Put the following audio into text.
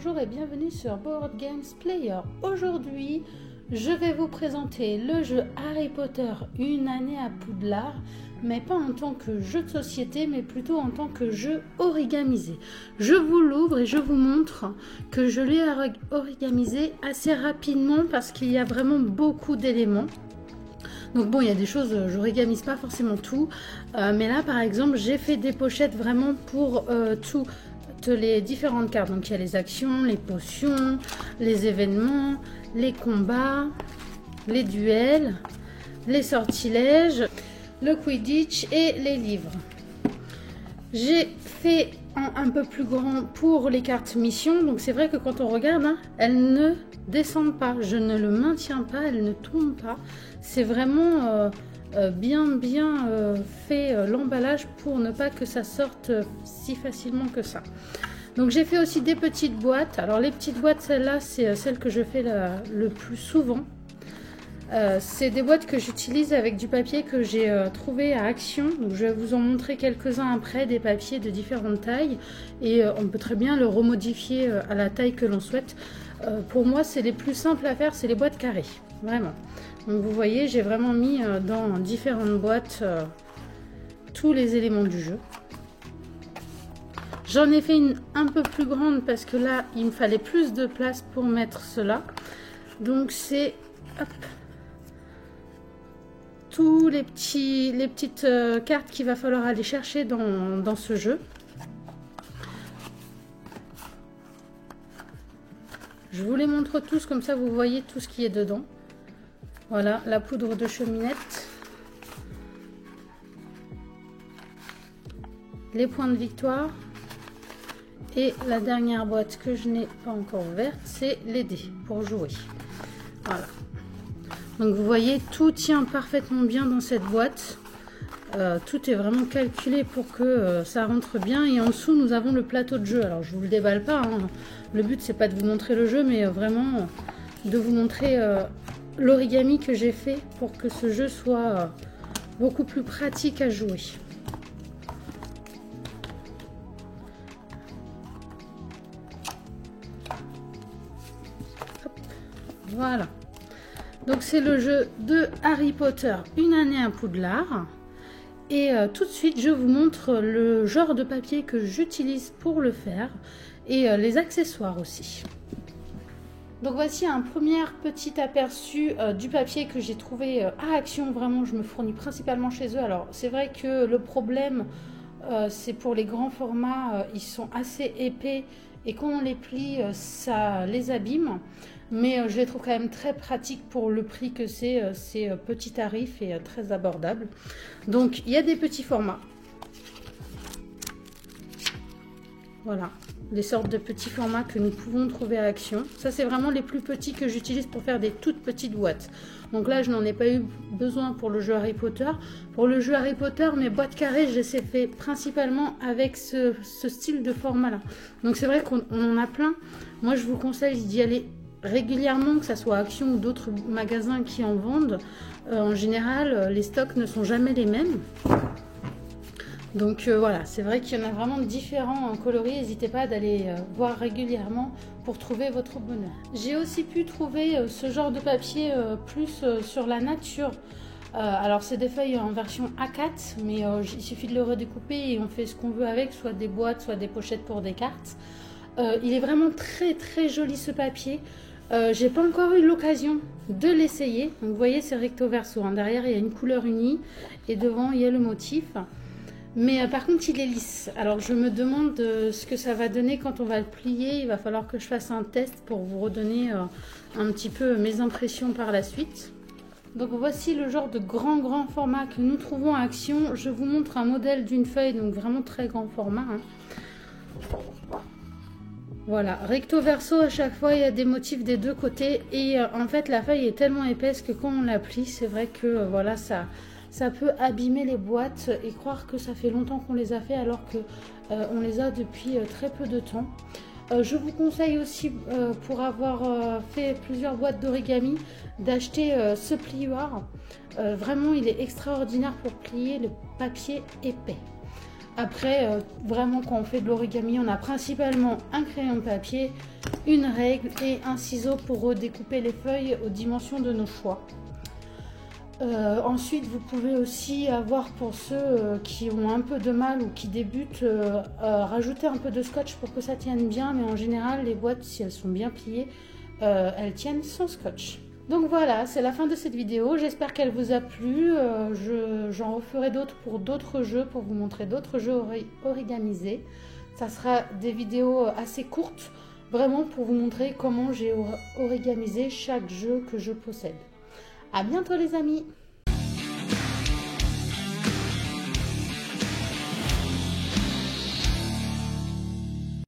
bonjour et bienvenue sur Board Games Player. Aujourd'hui, je vais vous présenter le jeu Harry Potter, une année à Poudlard, mais pas en tant que jeu de société, mais plutôt en tant que jeu origamisé. Je vous l'ouvre et je vous montre que je l'ai origamisé assez rapidement parce qu'il y a vraiment beaucoup d'éléments. Donc bon, il y a des choses, je n'origamise pas forcément tout, mais là par exemple, j'ai fait des pochettes vraiment pour toutes les différentes cartes. Donc il y a les actions, les potions, les événements, les combats, les duels, les sortilèges, le Quidditch et les livres. J'ai fait un peu plus grand pour les cartes mission. Donc c'est vrai que quand on regarde, hein, elles ne descendent pas. Je ne le maintiens pas, elles ne tombent pas. C'est vraiment bien fait l'emballage pour ne pas que ça sorte si facilement que ça. Donc j'ai fait aussi des petites boîtes. Alors les petites boîtes, celle-là, c'est celle que je fais le plus souvent. C'est des boîtes que j'utilise avec du papier que j'ai trouvé à Action. Donc je vais vous en montrer quelques-uns après, des papiers de différentes tailles. Et on peut très bien le remodifier à la taille que l'on souhaite. Pour moi, c'est les plus simples à faire, c'est les boîtes carrées. Vraiment. Donc vous voyez, j'ai vraiment mis dans différentes boîtes tous les éléments du jeu. J'en ai fait une un peu plus grande parce que là, il me fallait plus de place pour mettre cela. Donc c'est tous les petites cartes qu'il va falloir aller chercher dans ce jeu. Je vous les montre tous, comme ça vous voyez tout ce qui est dedans. Voilà, la poudre de cheminette, les points de victoire, et la dernière boîte que je n'ai pas encore ouverte, c'est les dés pour jouer. Voilà. Donc vous voyez, tout tient parfaitement bien dans cette boîte. Tout est vraiment calculé pour que ça rentre bien. Et en dessous, nous avons le plateau de jeu. Alors je vous le déballe pas, hein. Le but c'est pas de vous montrer le jeu, mais vraiment de vous montrer l'origami que j'ai fait pour que ce jeu soit beaucoup plus pratique à jouer. Hop. Voilà. Donc c'est le jeu de Harry Potter, une année à Poudlard. Et tout de suite, je vous montre le genre de papier que j'utilise pour le faire et les accessoires aussi. Donc voici un premier petit aperçu du papier que j'ai trouvé à Action. Vraiment, je me fournis principalement chez eux. Alors c'est vrai que le problème, c'est pour les grands formats, ils sont assez épais et quand on les plie, ça les abîme. Mais je les trouve quand même très pratiques pour le prix que c'est petit tarif et très abordable. Donc il y a des petits formats. Voilà, des sortes de petits formats que nous pouvons trouver à Action. Ça c'est vraiment les plus petits que j'utilise pour faire des toutes petites boîtes. Donc là je n'en ai pas eu besoin pour le jeu Harry Potter. Pour le jeu Harry Potter, mes boîtes carrées, je les ai fait principalement avec ce style de format là. Donc c'est vrai qu'on en a plein. Moi je vous conseille d'y aller régulièrement, que ce soit Action ou d'autres magasins qui en vendent. En général, les stocks ne sont jamais les mêmes. Donc voilà, c'est vrai qu'il y en a vraiment différents en coloris. N'hésitez pas d'aller voir régulièrement pour trouver votre bonheur. J'ai aussi pu trouver ce genre de papier plus sur la nature. Alors c'est des feuilles en version A4, mais il suffit de le redécouper et on fait ce qu'on veut avec, soit des boîtes, soit des pochettes pour des cartes. Il est vraiment très joli ce papier. J'ai pas encore eu l'occasion de l'essayer. Donc vous voyez, c'est recto verso, hein. Derrière il y a une couleur unie et devant il y a le motif. Mais par contre il est lisse. Alors je me demande ce que ça va donner quand on va le plier. Il va falloir que je fasse un test pour vous redonner un petit peu mes impressions par la suite. Donc voici le genre de grand format que nous trouvons à Action. Je vous montre un modèle d'une feuille, donc vraiment très grand format, hein. Voilà, recto verso, à chaque fois il y a des motifs des deux côtés et en fait la feuille est tellement épaisse que quand on la plie, c'est vrai que voilà, ça peut abîmer les boîtes et croire que ça fait longtemps qu'on les a fait alors que on les a depuis très peu de temps. Je vous conseille aussi, pour avoir fait plusieurs boîtes d'origami, d'acheter ce plioir. Vraiment il est extraordinaire pour plier le papier épais. Après, vraiment quand on fait de l'origami, on a principalement un crayon de papier, une règle et un ciseau pour découper les feuilles aux dimensions de nos choix. Ensuite, vous pouvez aussi avoir, pour ceux qui ont un peu de mal ou qui débutent, rajouter un peu de scotch pour que ça tienne bien, mais en général les boîtes, si elles sont bien pliées, elles tiennent sans scotch. Donc voilà, c'est la fin de cette vidéo, j'espère qu'elle vous a plu. J'en referai d'autres pour d'autres jeux, pour vous montrer d'autres jeux origamisés. Ça sera des vidéos assez courtes, vraiment pour vous montrer comment j'ai origamisé chaque jeu que je possède. À bientôt les amis!